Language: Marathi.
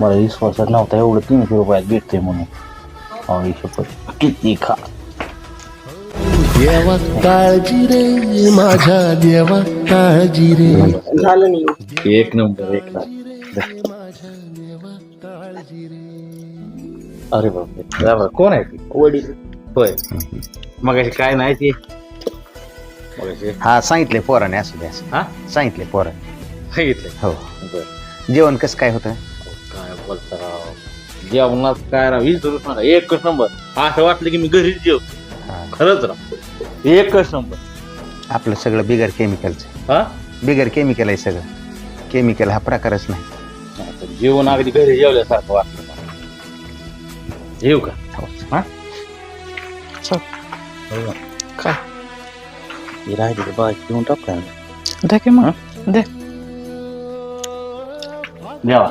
मला विश्वासात नव्हता एवढं 300 रुपयात भेटते म्हणून. आई शपथ किती खा. देवा काळजी रे माझ्या देवा काळजी रे. झालं नाही. एक नंबर एक लाख. माझ्या देवा काळजी रे. अरे बापरे कोण आहे ती? वडील होय मग काय नाही ती मग हा सांगितले पोराने असू द्या हा सांगितले पोराने. सांगितलं हो बरं. जेवण कसं काय होतं? काय बोलता राव जेवणात काय राव विचारूच नका एकच नंबर. असं वाटलं की मी घरीच जेवतो हा. खरंच राव एकच नंबर. आपलं सगळं बिगर केमिकलचं हा बिगर केमिकल आहे सगळं. केमिकल हा प्रकारच नाही. आता जेवण अगदी घरी जेवल्यासारखं वाटलं मला. येऊ का हा चल. हो. काय ही राहिली बाय घेऊन टाक काय द्या की मग द्या. द्यावा